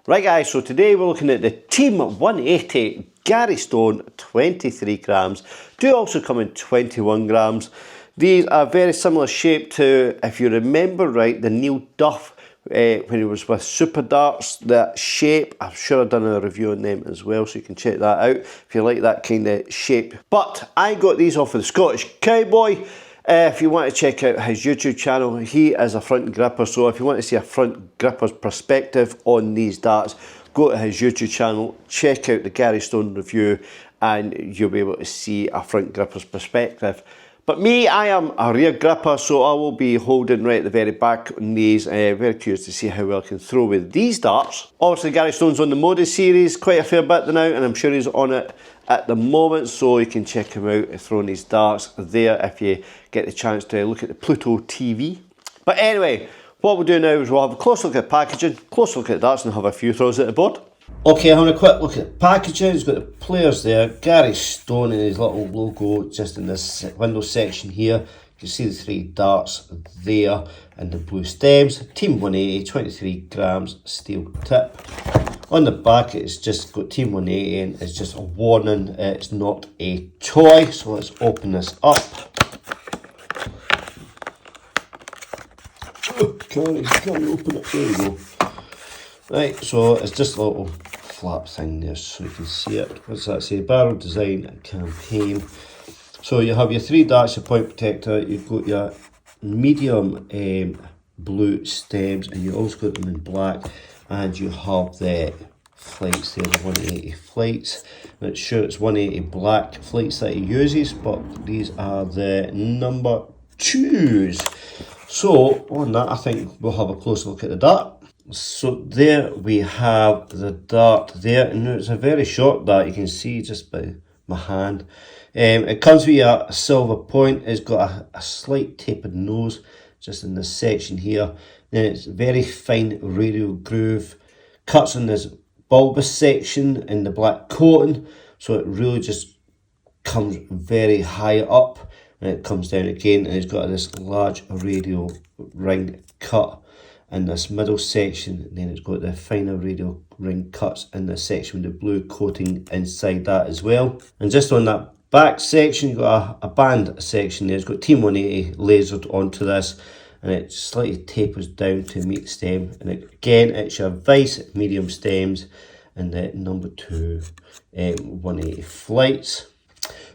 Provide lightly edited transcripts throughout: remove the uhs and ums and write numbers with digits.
Right guys, so today we're looking at the Team 180 Gary Stone 23 grams. Do also come in 21 grams. These are very similar shape to, if you remember right, the Neil Duff when he was with Super Darts. That shape, I'm sure I've done a review on them as well, so you can check that out if you like that kind of shape. But I got these off of the Scottish Cowboy. If you want to check out his YouTube channel, he is a front gripper, so if you want to see a front gripper's perspective on these darts, go to his YouTube channel, check out the Gary Stone review, and you'll be able to see a front gripper's perspective. But me, I am a rear gripper, so I will be holding right at the very back on these. Very curious to see how well I can throw with these darts. Obviously, Gary Stone's on the Modi series quite a fair bit now, and I'm sure he's on it at the moment, so you can check him out throwing these darts there if you get the chance to look at the Pluto TV. But anyway, what we'll do now is we'll have a close look at packaging, close look at darts, and have a few throws at the board. Okay, having a quick look at the packaging. He's got the players there, Gary Stone and his little logo just in this window section here. You can see the 3 darts there and the blue stems. Team 180, 23 grams steel tip. On the back it's just got Team 180 and it's just a warning, it's not a toy. So let's open this up. Can't open it, there we go. Right, so it's just a little flap thing there so you can see it. What's that say? Barrel design campaign. So you have your 3 darts, your point protector, you've got your medium blue stems, and you also got them in black, and you have the flights there, the 180 flights. Not sure it's 180 black flights that he uses, but these are the number 2s. So on that, I think we'll have a close look at the dart. So there we have the dart there, and it's a very short dart, you can see just by my hand. It comes with a silver point. It's got a slight tapered nose just in this section here. Then it's very fine radial groove, cuts in this bulbous section in the black coating, so it really just comes very high up, and it comes down again, and it's got this large radial ring cut in this middle section, and then it's got the finer radial ring cuts in this section with the blue coating inside that as well. And just on that back section, you've got a band section there. It's got Team 180 lasered onto this, and it slightly tapers down to meet the stem. And again, it's your vice medium stems and the number 2 180 flights.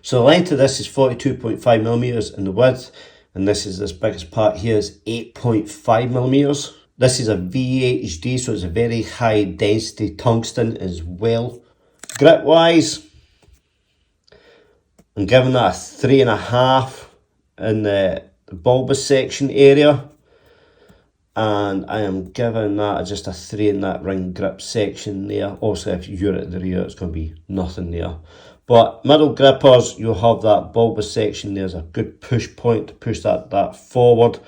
So the length of this is 42.5 millimeters, and the width, and this biggest part here, is 8.5 millimeters. This is a VHD, so it's a very high density tungsten as well. Grip wise, I'm giving that a 3.5 in the bulbous section area, and I am giving that just a 3 in that ring grip section there. Also, if you're at the rear, it's going to be nothing there. But middle grippers, you'll have that bulbous section. There's a good push point to push that forward.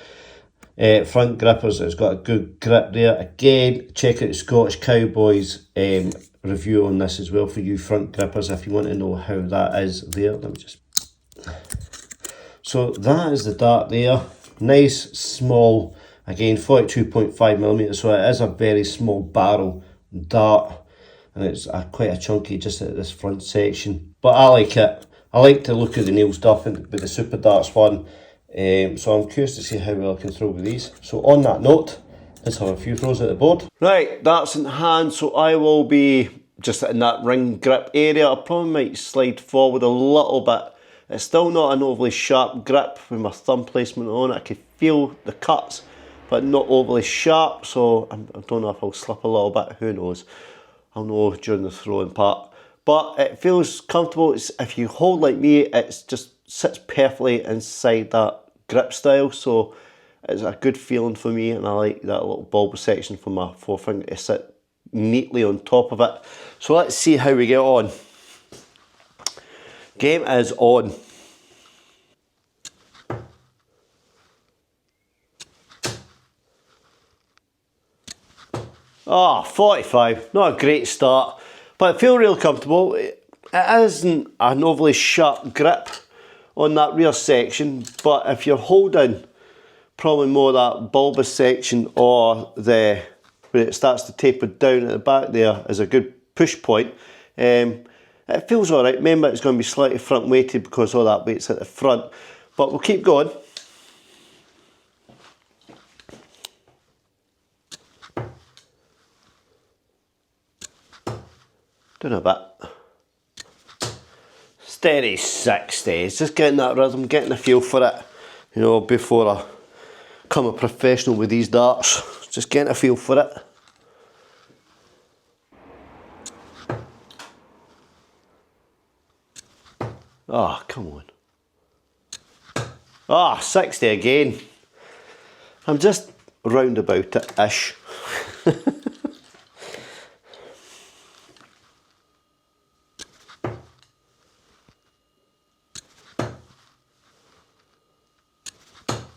Front grippers, it's got a good grip there. Again, check out the Scottish Cowboys review on this as well for you front grippers if you want to know how that is there. Let me just... So that is the dart there. Nice, small, again 42.5 millimeters, so it is a very small barrel dart, and it's quite a chunky just at this front section. But I like it. I like to look at the Neil Duff with the Super Darts one. So I'm curious to see how well I can throw with these. So on that note, let's have a few throws at the board. Right, darts in hand, so I will be just in that ring grip area. I probably might slide forward a little bit. It's still not an overly sharp grip with my thumb placement on it. I can feel the cuts, but not overly sharp, so I don't know if I'll slip a little bit, who knows. I'll know during the throwing part. But it feels comfortable. If you hold like me, it just sits perfectly inside that grip style, so it's a good feeling for me, and I like that little bulbous section for my forefinger to sit neatly on top of it. So let's see how we get on. Game is on. Ah, 45, not a great start, but I feel real comfortable. It isn't an overly sharp grip on that rear section, but if you're holding probably more that bulbous section or the where it starts to taper down at the back there is a good push point. It feels alright. Remember, it's going to be slightly front weighted because all that weight's at the front, but we'll keep going. Doing a bit. Steady 60. It's just getting that rhythm, getting a feel for it. You know, before I become a professional with these darts, just getting a feel for it. Oh, come on. Ah, 60 again. I'm just round about it-ish.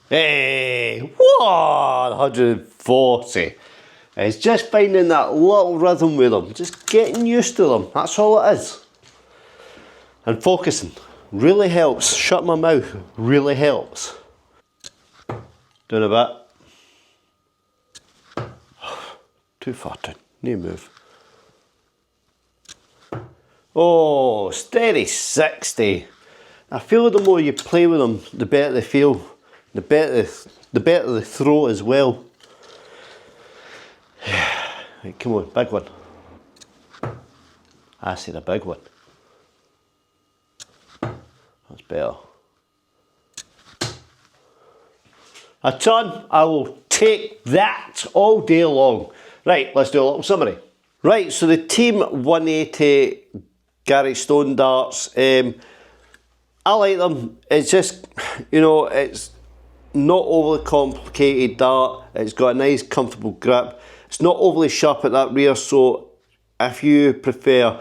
Hey, 140. It's just finding that little rhythm with them, just getting used to them, that's all it is. And focusing really helps. Shut my mouth really helps. Doing a bit. Too far down, new move. Oh, steady 60. I feel the more you play with them, the better they feel. The better they throw as well. Right, come on, big one. I said a big one. That's better. A ton, I will take that all day long. Right, let's do a little summary. Right, so the Team 180 Gary Stone darts, I like them. It's just, you know, it's not overly complicated dart. It's got a nice comfortable grip. It's not overly sharp at that rear, so if you prefer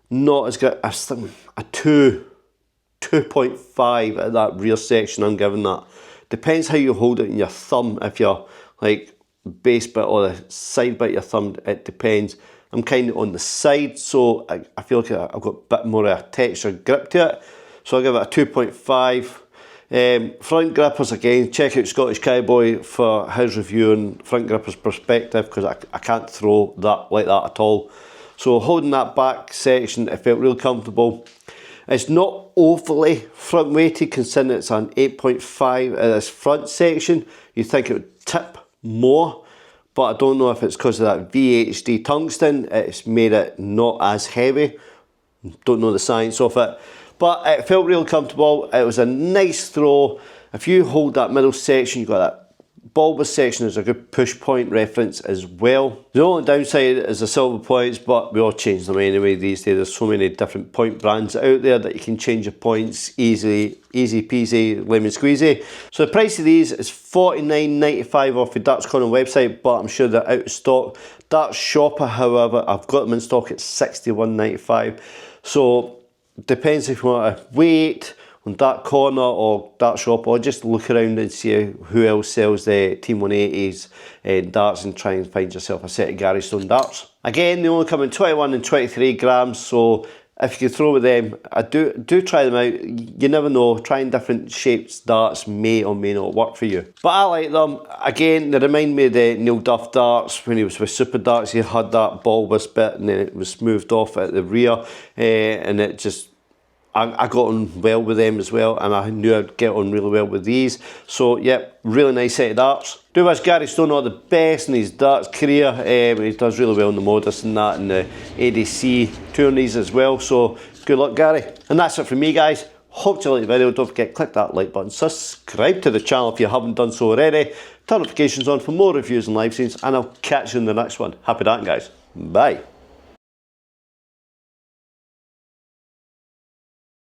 not as good, a 2.5 at that rear section, I'm giving that. Depends how you hold it in your thumb. If you're like base bit or the side bit of your thumb, it depends. I'm kind of on the side, so I feel like I've got a bit more of a texture grip to it. So I'll give it a 2.5. Front grippers, again, check out Scottish Cowboy for his review on front grippers perspective, because I can't throw that like that at all. So holding that back section, it felt real comfortable. It's not overly front weighted considering it's an 8.5 at this front section. You'd think it would tip more, but I don't know if it's because of that VHD tungsten. It's made it not as heavy. Don't know the science of it. But it felt real comfortable. It was a nice throw. If you hold that middle section, you've got that bulbous section as a good push point reference as well. The only downside is the silver points, but we all change them anyway these days. There's so many different point brands out there that you can change your points easily, easy peasy, lemon squeezy. So the price of these is $49.95 off the Dartscorner website, but I'm sure they're out of stock. Darts Shopper, however, I've got them in stock at $61.95. So depends if you want to wait on Dart Corner or Dart Shop, or just look around and see who else sells the Team 180s darts and try and find yourself a set of Gary Stone darts. Again, they only come in 21 and 23 grams, so if you can throw with them, do try them out. You never know, trying different shapes darts may or may not work for you. But I like them. Again, they remind me of the Neil Duff darts when he was with Super Darts. He had that bulbous bit and then it was smoothed off at the rear, and it just, I got on well with them as well, and I knew I'd get on really well with these. So, yep, really nice set of darts. Do wish Gary Stone all the best in his darts career. He does really well in the Modus and that, and the ADC tourneys as well. So, good luck, Gary. And that's it from me, guys. Hope you liked the video. Don't forget, click that like button. Subscribe to the channel if you haven't done so already. Turn notifications on for more reviews and live streams, and I'll catch you in the next one. Happy darting, guys. Bye.